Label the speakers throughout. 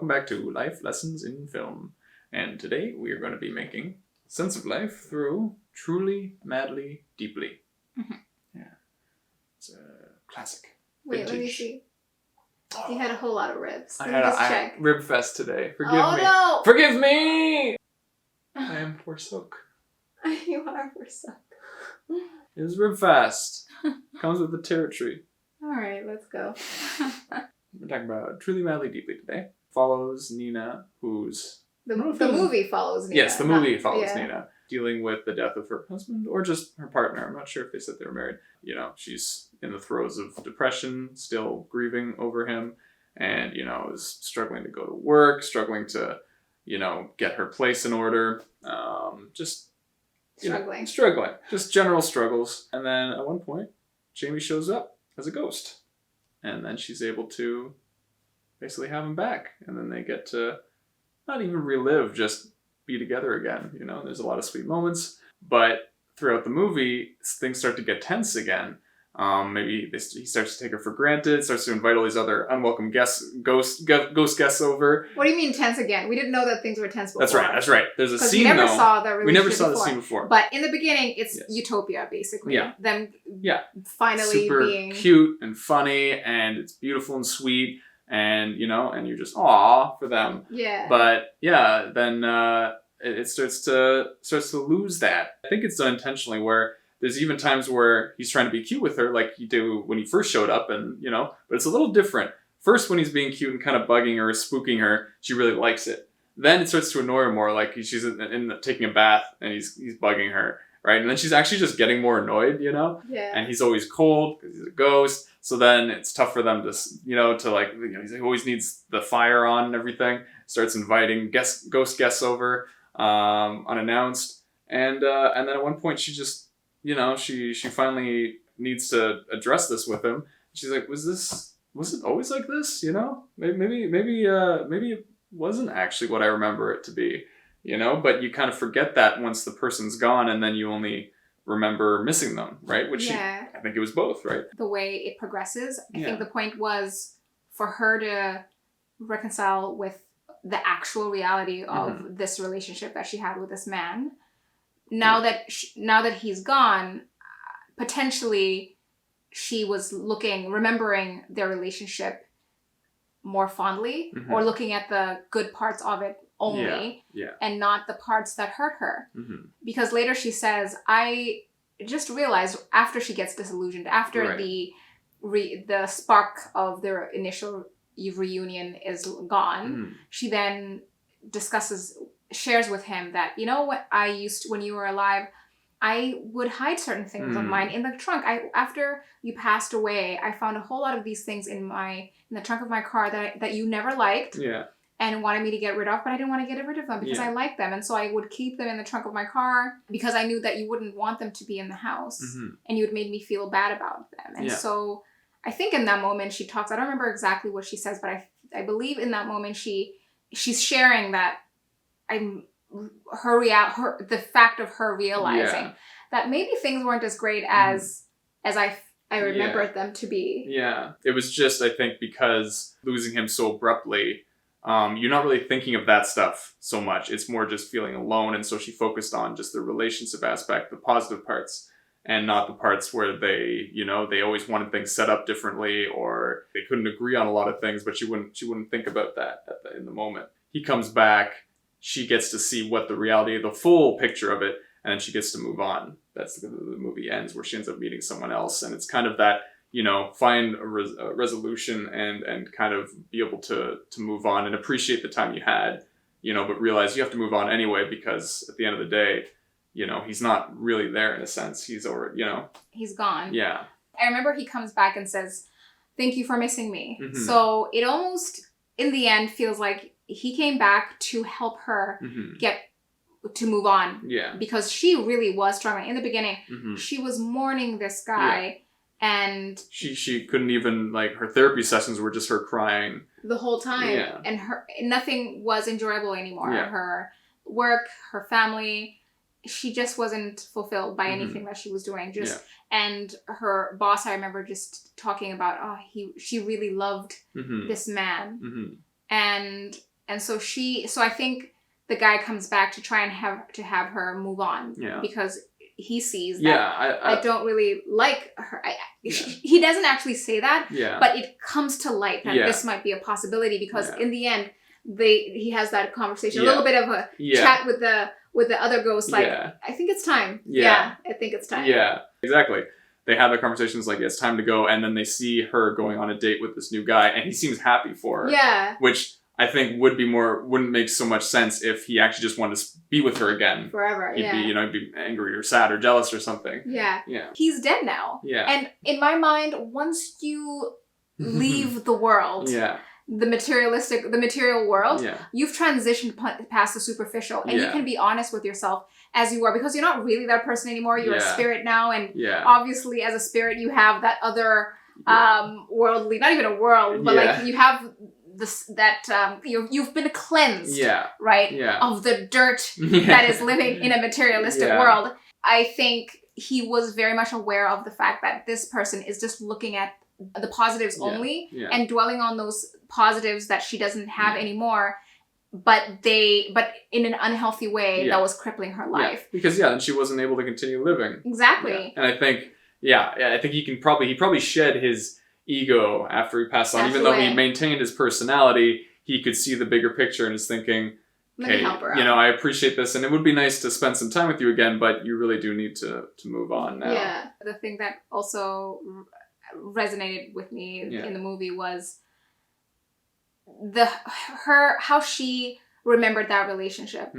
Speaker 1: back to Life Lessons in Film. And today we are going to be making sense of life through Truly, Madly, Deeply.
Speaker 2: Mm-hmm.
Speaker 1: Yeah. It's a classic.
Speaker 2: Wait, let me see. You had a whole lot of ribs.
Speaker 1: I had a rib fest today. Forgive me.
Speaker 2: No!
Speaker 1: Forgive me! I am forsook.
Speaker 2: You are forsook.
Speaker 1: It was rib fest. Comes with the territory.
Speaker 2: Alright, let's go.
Speaker 1: We're talking about Truly, Madly, Deeply today. Follows Nina, who's...
Speaker 2: The movie follows Nina.
Speaker 1: Yes, the movie follows Nina. Dealing with the death of her husband or just her partner. I'm not sure if they said they were married. You know, she's in the throes of depression, still grieving over him, and, you know, is struggling to go to work, struggling to, you know, get her place in order. Just
Speaker 2: struggling.
Speaker 1: Just general struggles. And then at one point, Jamie shows up as a ghost. And then she's able to basically have him back. And then they get to not even relive, just be together again. You know, there's a lot of sweet moments. But throughout the movie, things start to get tense again. Maybe he starts to take her for granted, starts to invite all these other unwelcome ghost guests over.
Speaker 2: What do you mean tense again? We didn't know that things were tense before.
Speaker 1: That's right. There's a scene,
Speaker 2: we never saw the
Speaker 1: scene before.
Speaker 2: But in the beginning, it's utopia, basically.
Speaker 1: Yeah.
Speaker 2: Them finally
Speaker 1: super
Speaker 2: being...
Speaker 1: cute and funny, and it's beautiful and sweet, and, you know, and you're just, aw, for them.
Speaker 2: Yeah.
Speaker 1: But, yeah, then it starts to lose that. I think it's done intentionally, where there's even times where he's trying to be cute with her, like you do when he first showed up, and, you know, but it's a little different. First, when he's being cute and kind of bugging her, spooking her, she really likes it. Then it starts to annoy her more, like she's taking a bath and he's bugging her, right? And then she's actually just getting more annoyed, you know?
Speaker 2: Yeah.
Speaker 1: And he's always cold because he's a ghost. So then it's tough for them to, you know, he always needs the fire on and everything. Starts inviting ghost guests over unannounced. And then at one point she just, you know, she finally needs to address this with him. She's like, was it always like this? You know, maybe it wasn't actually what I remember it to be, you know, but you kind of forget that once the person's gone, and then you only remember missing them, right? Which I think it was both, right?
Speaker 2: The way it progresses, I think the point was for her to reconcile with the actual reality of this relationship that she had with this man. Now that he's gone, potentially she was remembering their relationship more fondly, or looking at the good parts of it only, and not the parts that hurt her. Because later she says, I just realized, after she gets disillusioned, after the spark of their initial reunion is gone, she then shares with him that, you know what, when you were alive, I would hide certain things of mine in the trunk. After you passed away, I found a whole lot of these things in the trunk of my car that you never liked. Yeah. And wanted me to get rid of, but I didn't want to get rid of them because I liked them. And so I would keep them in the trunk of my car because I knew that you wouldn't want them to be in the house. And you had made me feel bad about them. And so I think in that moment she talks, I don't remember exactly what she says, but I believe in that moment she's sharing that the fact of her realizing that maybe things weren't as great as I remembered them to be. Yeah.
Speaker 1: It was just, I think, because losing him so abruptly, you're not really thinking of that stuff so much. It's more just feeling alone. And so she focused on just the relationship aspect, the positive parts, and not the parts where they always wanted things set up differently, or they couldn't agree on a lot of things, but she wouldn't think about that in the moment. He comes back, she gets to see what the full picture of it, and then she gets to move on. That's the movie ends, where she ends up meeting someone else. And it's kind of that, you know, find a resolution and kind of be able to move on and appreciate the time you had, you know, but realize you have to move on anyway, because at the end of the day, you know, he's not really there in a sense. He's already, you know.
Speaker 2: He's gone.
Speaker 1: Yeah.
Speaker 2: I remember he comes back and says, thank you for missing me. So it almost, in the end, feels like he came back to help her to move on. Yeah. Because she really was struggling. In the beginning, she was mourning this guy, and
Speaker 1: she couldn't even, like, her therapy sessions were just her crying
Speaker 2: the whole time. Yeah. And nothing was enjoyable anymore. Yeah. Her work, her family, she just wasn't fulfilled by anything that she was doing. And her boss, I remember just talking about, she really loved this man. And And so I think the guy comes back to try and have her move on.
Speaker 1: Yeah.
Speaker 2: Because he sees that I don't really like her.
Speaker 1: Yeah.
Speaker 2: He doesn't actually say that,
Speaker 1: Yeah.
Speaker 2: but it comes to light that this might be a possibility because in the end, he has that conversation, a little bit of a chat with the other ghost, like, I think it's time. Yeah, I think it's time.
Speaker 1: Yeah, exactly. They have the conversations like, it's time to go, and then they see her going on a date with this new guy, and he seems happy for her.
Speaker 2: Yeah.
Speaker 1: Which I think wouldn't make so much sense if he actually just wanted to be with her again.
Speaker 2: Forever,
Speaker 1: He'd be angry or sad or jealous or something.
Speaker 2: Yeah.
Speaker 1: Yeah.
Speaker 2: He's dead now.
Speaker 1: Yeah.
Speaker 2: And in my mind, once you leave the world, the material world, you've transitioned past the superficial, and you can be honest with yourself as you are, because you're not really that person anymore. You're a spirit now, and obviously as a spirit you have that other worldly, not even a world, but like you have this you've been cleansed, right, of the dirt that is living in a materialistic world. I think he was very much aware of the fact that this person is just looking at the positives only and dwelling on those positives that she doesn't have anymore, but in an unhealthy way that was crippling her life.
Speaker 1: Because then she wasn't able to continue living.
Speaker 2: Exactly.
Speaker 1: And I think I think he probably shed his ego after he passed on. Even though he maintained his personality, he could see the bigger picture and is thinking, okay, I appreciate this, and it would be nice to spend some time with you again, but you really do need to move on now.
Speaker 2: Yeah. The thing that also resonated with me in the movie was how she remembered that relationship.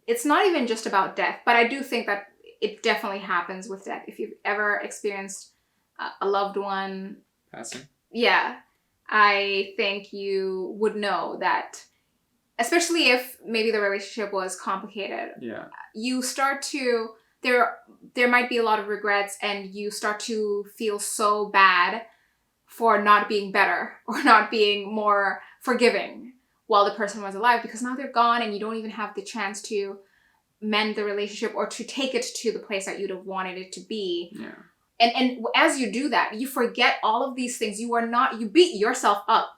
Speaker 2: It's not even just about death, but I do think that it definitely happens with death. If you've ever experienced a loved one
Speaker 1: passing,
Speaker 2: I think you would know that, especially if maybe the relationship was complicated, you start to there might be a lot of regrets, and you start to feel so bad for not being better or not being more forgiving while the person was alive, because now they're gone and you don't even have the chance to mend the relationship or to take it to the place that you'd have wanted it to be. And as you do that, you forget all of these things. You beat yourself up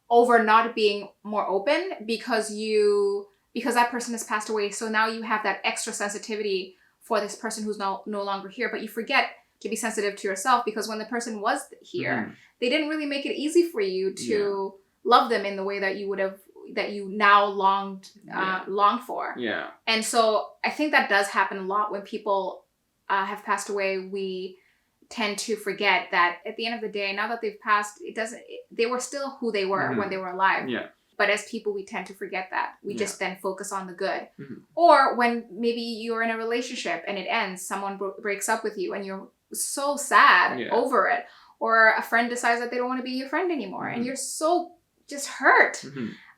Speaker 2: over not being more open because that person has passed away. So now you have that extra sensitivity for this person who's no longer here, but you forget to be sensitive to yourself, because when the person was here, they didn't really make it easy for you to love them in the way that you now long for. And so I think that does happen a lot when people have passed away. We tend to forget that at the end of the day, now that they've passed, they were still who they were when they were alive. But as people, we tend to forget that. We just then focus on the good. Or when maybe you're in a relationship and it ends, someone breaks up with you and you're so sad over it. Or a friend decides that they don't want to be your friend anymore, and you're so just hurt.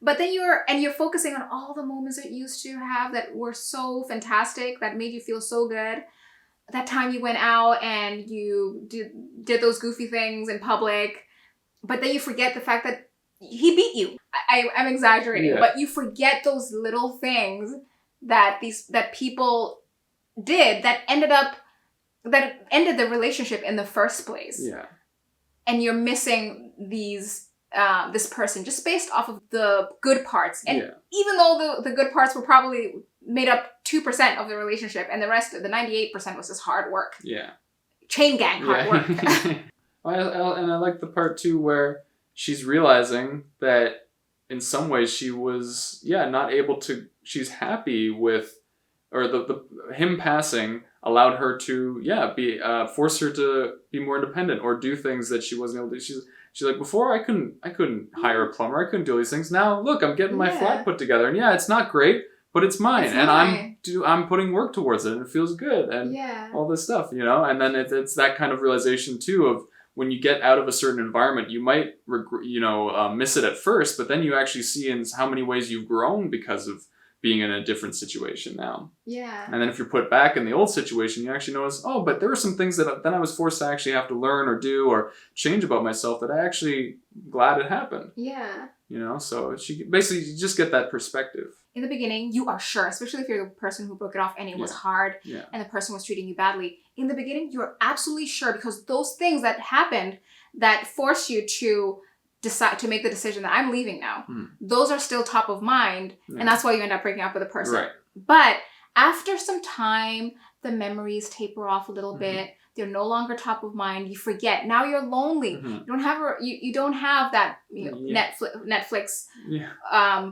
Speaker 2: But then you're focusing on all the moments that you used to have that were so fantastic, that made you feel so good. That time you went out and you did those goofy things in public, but then you forget the fact that he beat you. I'm exaggerating, but you forget those little things that people did that ended the relationship in the first place. And you're missing this person just based off of the good parts. And even though the good parts were probably made up 2% of the relationship, and the rest of the 98% was just hard work. Chain gang hard work.
Speaker 1: And I like the part too where she's realizing that in some ways she was not able to. She's happy with, or the him passing allowed her to be force her to be more independent or do things that she wasn't able to do. She's like, before I couldn't hire a plumber, I couldn't do all these things. Now look, I'm getting my flat put together, and it's not great, but it's mine, I'm putting work towards it, and it feels good, and all this stuff, And then it's that kind of realization too of when you get out of a certain environment, you might miss it at first, but then you actually see in how many ways you've grown because of being in a different situation now. And then if you're put back in the old situation, you actually notice, but there were some things that then I was forced to actually have to learn or do or change about myself that I actually glad it happened. So she basically, you just get that perspective.
Speaker 2: In the beginning, you are sure, especially if you're the person who broke it off and it was hard and the person was treating you badly. In the beginning, you're absolutely sure, because those things that happened that force you to decide to make the decision that I'm leaving now. Those are still top of mind, and that's why you end up breaking up with a person.
Speaker 1: Right.
Speaker 2: But after some time, the memories taper off a little bit. They're no longer top of mind. You forget. Now you're lonely. You don't have you don't have that Netflix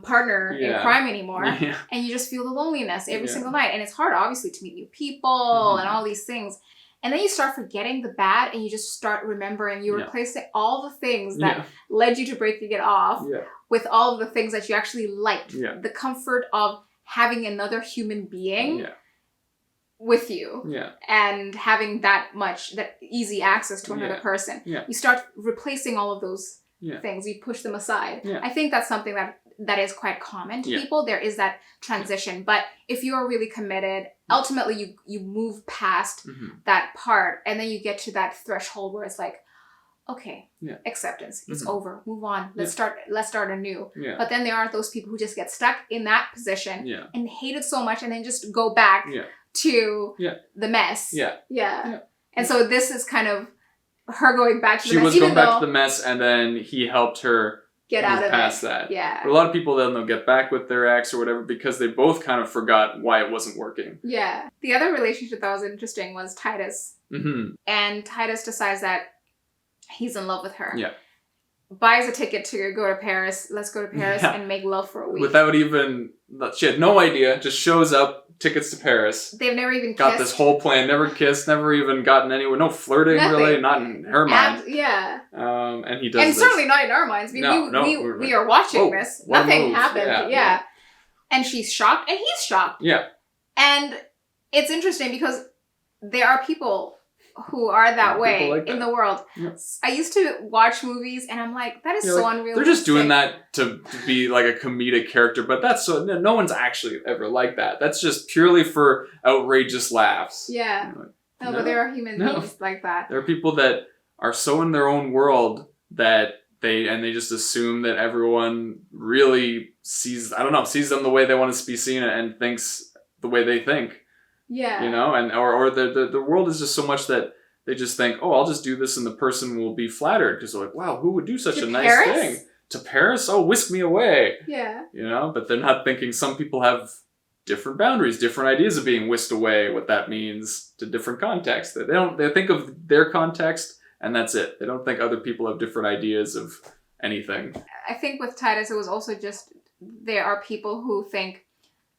Speaker 2: partner in crime anymore, and you just feel the loneliness every single night. And it's hard, obviously, to meet new people and all these things. And then you start forgetting the bad, and you just start remembering. You replace all the things that led you to breaking it off with all of the things that you actually liked. The comfort of having another human being with you and having that easy access to another person. You start replacing all of those things. You push them aside. I think that's something that is quite common to people. There is that transition. But if you are really committed, ultimately you move past that part, and then you get to that threshold where it's like, okay, acceptance. It's over. Move on. Let's start anew. But then there are those people who just get stuck in that position and hate it so much, and then just go back to the mess. And so this is kind of her going back to the mess.
Speaker 1: She was going back to the mess, and then he helped her
Speaker 2: get out of
Speaker 1: past
Speaker 2: it.
Speaker 1: that.
Speaker 2: Yeah.
Speaker 1: But a lot of people then they'll get back with their ex or whatever because they both kind of forgot why it wasn't working.
Speaker 2: Yeah. The other relationship that was interesting was Titus. And Titus decides that he's in love with her. Buys a ticket to go to Paris. Let's go to Paris and make love for a week.
Speaker 1: Without even... She had no idea. Just shows up, tickets to Paris.
Speaker 2: They've never even
Speaker 1: got this whole plan. Never kissed. Never even gotten anywhere. No flirting, really. Not in her mind. And he does
Speaker 2: and
Speaker 1: this.
Speaker 2: certainly not in our minds. We are watching this. Nothing happened. And she's shocked. And he's shocked. And it's interesting because there are people who are that way like that in the world. I used to watch movies and I'm like, that is so unrealistic.
Speaker 1: They're just doing that to be like a comedic character, but that's no one's actually ever like that. That's just purely for outrageous laughs.
Speaker 2: But there are human beings like that.
Speaker 1: There are people that are so in their own world that they just assume that everyone really sees them the way they want to be seen and thinks the way they think. And or the world is just so much that they just think, oh, I'll just do this and the person will be flattered because they're like, wow, who would do such a nice thing? To Paris? Oh, whisk me away. But they're not thinking some people have different boundaries, different ideas of being whisked away, what that means to different contexts. They think of their context and that's it. They don't think other people have different ideas of anything.
Speaker 2: I think with Titus, it was also just, there are people who think,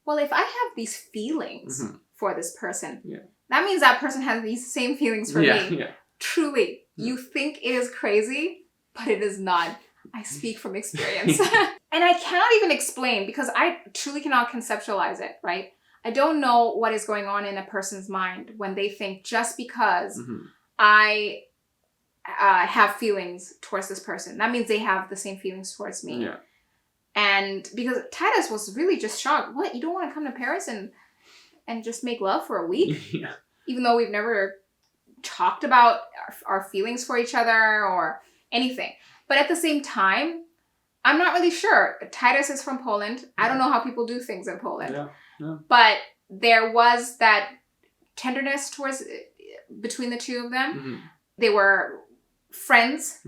Speaker 2: well, if I have these feelings for this person, that means that person has these same feelings for me. Truly, you think it is crazy, but it is not. I speak from experience. And I cannot even explain because I truly cannot conceptualize it, right? I don't know what is going on in a person's mind when they think just because I have feelings towards this person, that means they have the same feelings towards me. And because Titus was really just shocked. What? You don't want to come to Paris and just make love for a week? Even though we've never talked about our feelings for each other or anything. But at the same time, I'm not really sure. Titus is from Poland. I don't know how people do things in Poland. But there was that tenderness between the two of them. They were friends.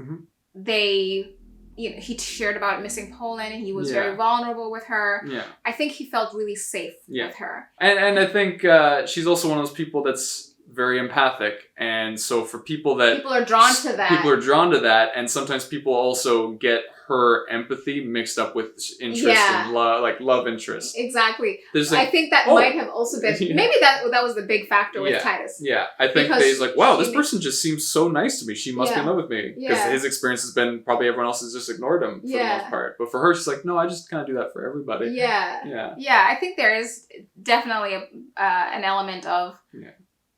Speaker 2: He shared about missing Poland and he was very vulnerable with her. I think he felt really safe with her.
Speaker 1: And I think she's also one of those people that's very empathic. And so for people
Speaker 2: are drawn to that.
Speaker 1: And sometimes people also get her empathy mixed up with interest and love interest.
Speaker 2: Exactly. I think that might have also been, maybe that was the big factor with Titus.
Speaker 1: I think he's like, wow, this person just seems so nice to me. She must be in love with me. Because his experience has been probably everyone else has just ignored him for the most part. But for her, she's like, no, I just kind of do that for everybody.
Speaker 2: I think there is definitely an element of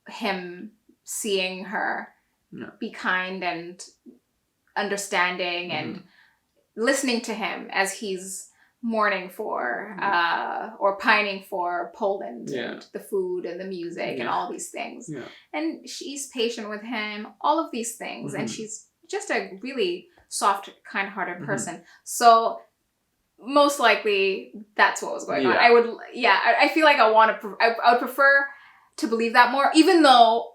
Speaker 2: him seeing her be kind and understanding and listening to him as he's mourning for or pining for Poland and the food and the music and all these things. And she's patient with him, all of these things. And she's just a really soft, kind-hearted person. So most likely that's what was going on. I feel like I would prefer to believe that more, even though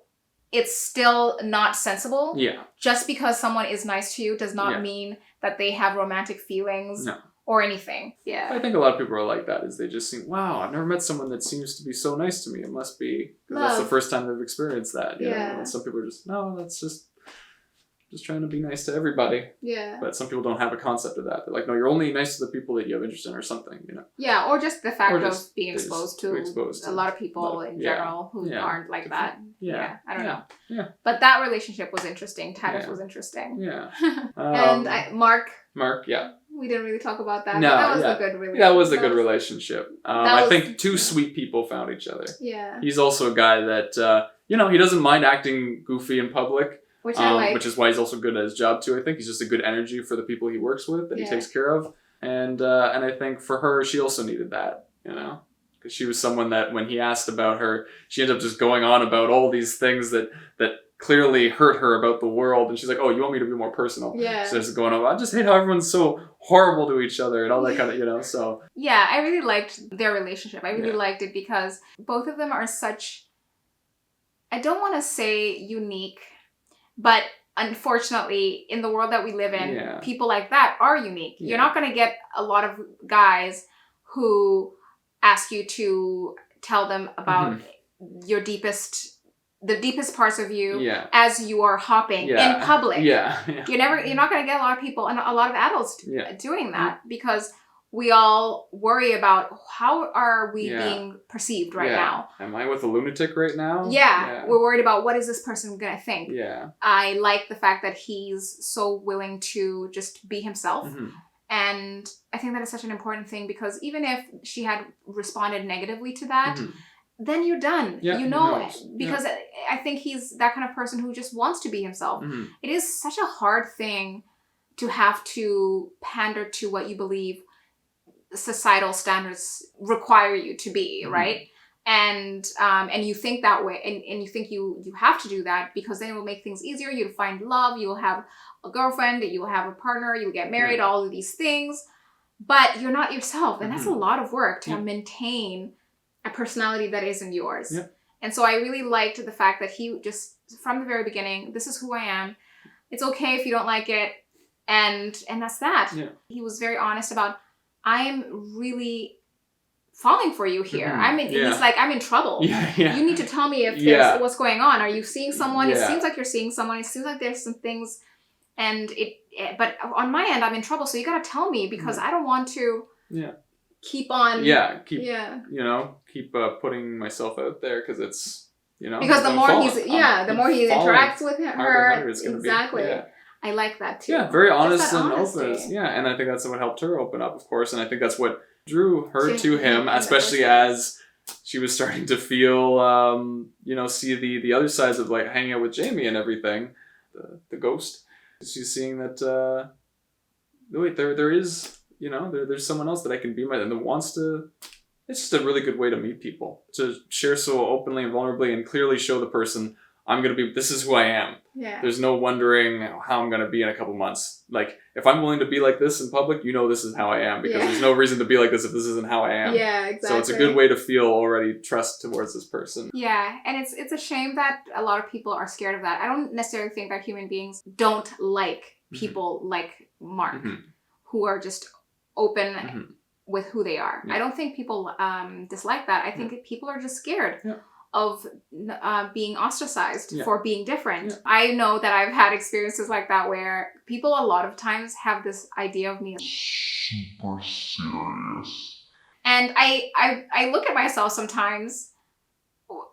Speaker 2: it's still not sensible.
Speaker 1: Yeah.
Speaker 2: Just because someone is nice to you does not
Speaker 1: Yeah.
Speaker 2: mean that they have romantic feelings
Speaker 1: No.
Speaker 2: or anything. Yeah.
Speaker 1: I think a lot of people are like that, is they just think, wow, I've never met someone that seems to be so nice to me. It must be, because that's the
Speaker 2: Love.
Speaker 1: first time they've experienced that. You
Speaker 2: Yeah.
Speaker 1: know? And some people are just, no, that's just trying to be nice to everybody.
Speaker 2: Yeah.
Speaker 1: But some people don't have a concept of that. They're like, no, you're only nice to the people that you have interest in or something, you know?
Speaker 2: Yeah, or just the fact
Speaker 1: Or
Speaker 2: of
Speaker 1: just
Speaker 2: being exposed to a lot of people in
Speaker 1: yeah.
Speaker 2: general who
Speaker 1: Yeah.
Speaker 2: aren't like that.
Speaker 1: Yeah.
Speaker 2: I don't know.
Speaker 1: Yeah.
Speaker 2: But that relationship was interesting. Titus
Speaker 1: Yeah.
Speaker 2: was interesting.
Speaker 1: Yeah.
Speaker 2: And Mark,
Speaker 1: yeah.
Speaker 2: we didn't really talk about that.
Speaker 1: No,
Speaker 2: but that was
Speaker 1: yeah.
Speaker 2: a good relationship.
Speaker 1: That was a good relationship. I
Speaker 2: was-
Speaker 1: think two sweet people found each other.
Speaker 2: Yeah.
Speaker 1: He's also a guy that, you know, he doesn't mind acting goofy in public.
Speaker 2: Which I like.
Speaker 1: Which is why he's also good at his job too. I think he's just a good energy for the people he works with that he takes care of, and I think for her, she also needed that, you know, because she was someone that when he asked about her, she ended up just going on about all these things that clearly hurt her about the world, and she's like, "Oh, you want me to be more personal?"
Speaker 2: Yeah.
Speaker 1: So just going on, I just hate how everyone's so horrible to each other and all that kind of, you know. So
Speaker 2: yeah, I really liked their relationship. I really liked it because both of them are such. I don't want to say unique. But unfortunately, in the world that we live in, people like that are unique. You're not going to get a lot of guys who ask you to tell them about your the deepest parts of you as you are hopping in public. You're not going to get a lot of people and a lot of adults doing that because we all worry about how are we being perceived right now.
Speaker 1: Am I with a lunatic right now?
Speaker 2: We're worried about what is this person gonna think. I like the fact that he's so willing to just be himself. And I think that is such an important thing because even if she had responded negatively to that, then you're done. You know, because I think he's that kind of person who just wants to be himself. It is such a hard thing to have to pander to what you believe societal standards require you to be, right? And you think that way, and you think you have to do that because then it will make things easier. You'll find love, you'll have a girlfriend, you'll have a partner, you'll get married, all of these things, but you're not yourself, and that's a lot of work to maintain a personality that isn't yours. And so I really liked the fact that he just from the very beginning, this is who I am. It's okay if you don't like it, and that's that. He was very honest about, I'm really falling for you here. He's like, I'm in trouble. You need to tell me if there's what's going on. Are you seeing someone? It seems like you're seeing someone. It seems like there's some things, and but on my end, I'm in trouble. So you got to tell me because I don't want to keep on.
Speaker 1: Keep putting myself out there because it's, you know.
Speaker 2: Because the more the more he interacts with her,
Speaker 1: exactly.
Speaker 2: I like that too.
Speaker 1: Yeah, very honest and open. Yeah, and I think that's what helped her open up, of course. And I think that's what drew her to him, especially as she was starting to feel, see the other sides of like hanging out with Jamie and everything, the ghost. She's seeing that, wait, there is, there's someone else that I can be my, and that wants to. It's just a really good way to meet people, to share so openly and vulnerably and clearly show the person, this is who I am. There's no wondering how I'm going to be in a couple months. Like, if I'm willing to be like this in public, this is how I am, because there's no reason to be like this if this isn't how I am.
Speaker 2: Exactly.
Speaker 1: So it's a good way to feel already trust towards this person.
Speaker 2: Yeah, and it's a shame that a lot of people are scared of that. I don't necessarily think that human beings don't like people like Mark, who are just open with who they are. I don't think people dislike that. I think people are just scared of being ostracized for being different. I know that I've had experiences like that where people a lot of times have this idea of me super serious. And I look at myself sometimes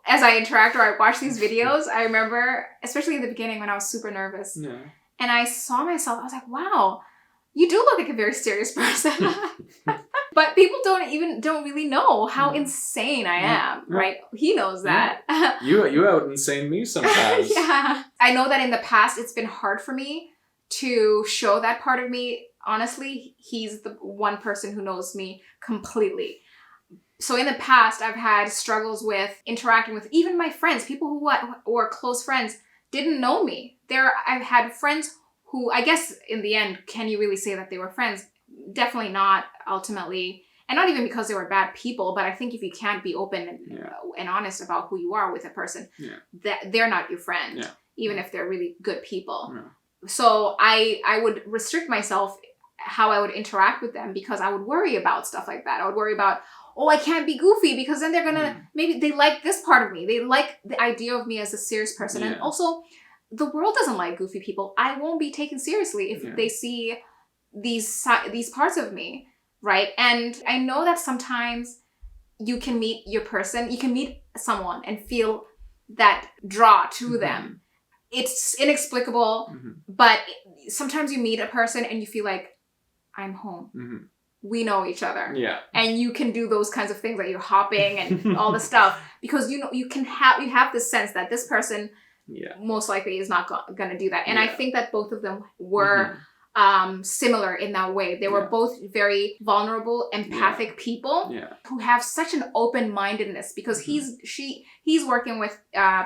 Speaker 2: as I interact or I watch these videos. I remember, especially in the beginning when I was super nervous, and I saw myself, I was like, wow, you do look like a very serious person. But people don't really know how insane I am, right? He knows that.
Speaker 1: You out insane me sometimes.
Speaker 2: I know that in the past it's been hard for me to show that part of me. Honestly, he's the one person who knows me completely. So in the past, I've had struggles with interacting with even my friends, people who were close friends, didn't know me. I've had friends who, I guess in the end, can you really say that they were friends? Definitely not ultimately. And not even because they were bad people, but I think if you can't be open and honest about who you are with a person, that they're not your friend, even if they're really good people. So I would restrict myself how I would interact with them, because I would worry about stuff like that. I would worry about, I can't be goofy, because then they're gonna, maybe they like this part of me. They like the idea of me as a serious person. And also, the world doesn't like goofy people. I won't be taken seriously if they see these parts of me, right? And I know that sometimes you can meet someone and feel that draw to them. It's inexplicable, but sometimes you meet a person and you feel like, I'm home. We know each other. Yeah. And you can do those kinds of things, like you're hopping and all the stuff, because you have this sense that this person most likely is not going to do that. And I think that both of them were similar in that way. They were both very vulnerable, empathic people who have such an open-mindedness, because he's working with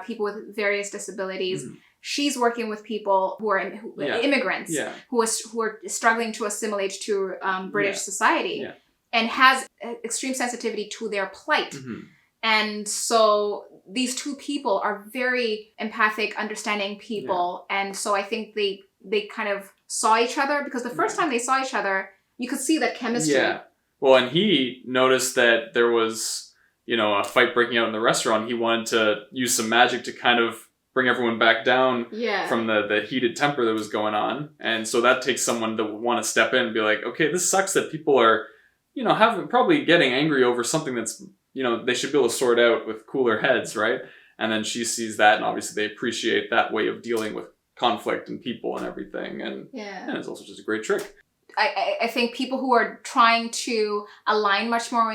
Speaker 2: people with various disabilities. She's working with people who are immigrants who are struggling to assimilate to British society, and has extreme sensitivity to their plight. And so these two people are very empathic, understanding people. And so I think they kind of saw each other, because the first time they saw each other, you could see that chemistry. Yeah.
Speaker 1: Well, and he noticed that there was, a fight breaking out in the restaurant. He wanted to use some magic to kind of bring everyone back down from the heated temper that was going on. And so that takes someone to want to step in and be like, okay, this sucks that people are, probably getting angry over something that's, they should be able to sort out with cooler heads, right? And then she sees that, and obviously they appreciate that way of dealing with conflict and people and everything. And it's also just a great trick.
Speaker 2: I think people who are trying to align much more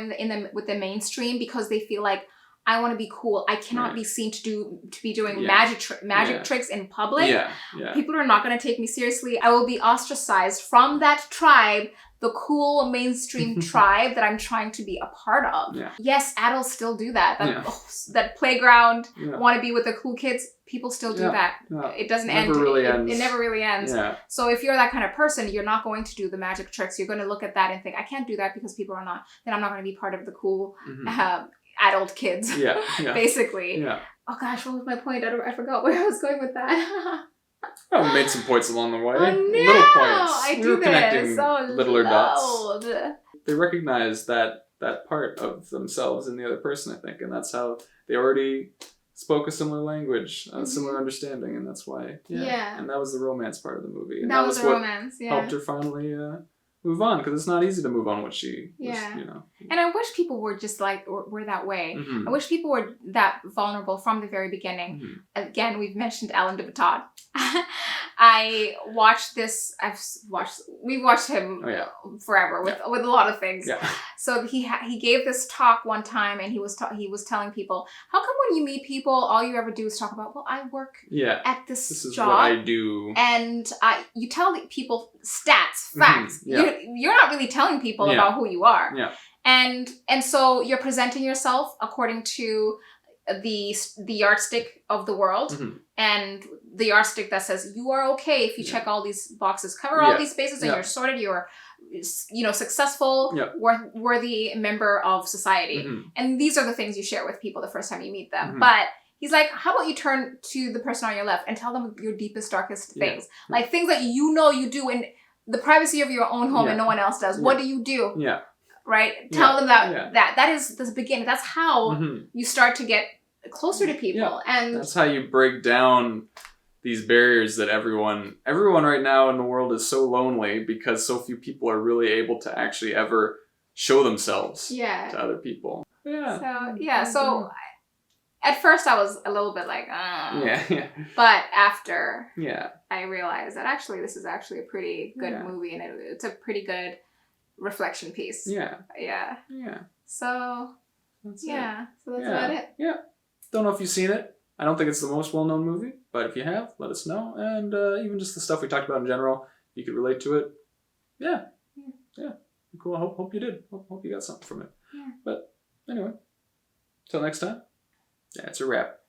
Speaker 2: with the mainstream, because they feel like, I want to be cool. I cannot be seen to be doing magic tricks in public. People are not going to take me seriously. I will be ostracized from that tribe, the cool mainstream tribe that I'm trying to be a part of. Yes, adults still do that. That playground, want to be with the cool kids. People still do that. It doesn't end. It never really ends. So if you're that kind of person, you're not going to do the magic tricks. You're going to look at that and think, I can't do that because people are not. Then I'm not going to be part of the cool adult kids. Basically. Oh gosh, what was my point? I forgot where I was going with that.
Speaker 1: Oh, we made some points along the way.
Speaker 2: Oh, no.
Speaker 1: Little points.
Speaker 2: We were
Speaker 1: connecting littler
Speaker 2: loud.
Speaker 1: dots. They recognize that part of themselves in the other person, I think, and that's how they already spoke a similar language, a similar understanding, and that's why. And that was the romance part of the movie. And
Speaker 2: that was the romance.
Speaker 1: Helped her finally move on, because it's not easy to move on what she was,
Speaker 2: And I wish people were just like, were that way. I wish people were that vulnerable from the very beginning. Again, we've mentioned Alan de Botton. I watched this. We've watched him forever with a lot of things. So he gave this talk one time, and he was telling people, how come when you meet people, all you ever do is talk about, well, I work at this
Speaker 1: is
Speaker 2: job.
Speaker 1: What I do.
Speaker 2: And you tell people stats, facts. You're not really telling people about who you are. And so you're presenting yourself according to the yardstick of the world, and the yardstick that says you are okay if you check all these boxes, cover all these bases, and you're sorted, you're successful, worthy member of society. And these are the things you share with people the first time you meet them. But he's like, how about you turn to the person on your left and tell them your deepest, darkest things, like things that you do in the privacy of your own home and no one else does. What do you do? Right? Tell them that is the beginning. That's how you start to get closer to people. And
Speaker 1: that's how you break down these barriers that everyone right now in the world is so lonely, because so few people are really able to actually ever show themselves to other people. So at first I was a little bit like, but after I realized that actually this is actually a pretty good movie, and it's a pretty good reflection piece. So that's about it. Don't know if you've seen it. I don't think it's the most well-known movie, but if you have, let us know. And even just the stuff we talked about in general, you could relate to it. Cool. I hope you did. Hope you got something from it. But anyway, till next time. That's a wrap.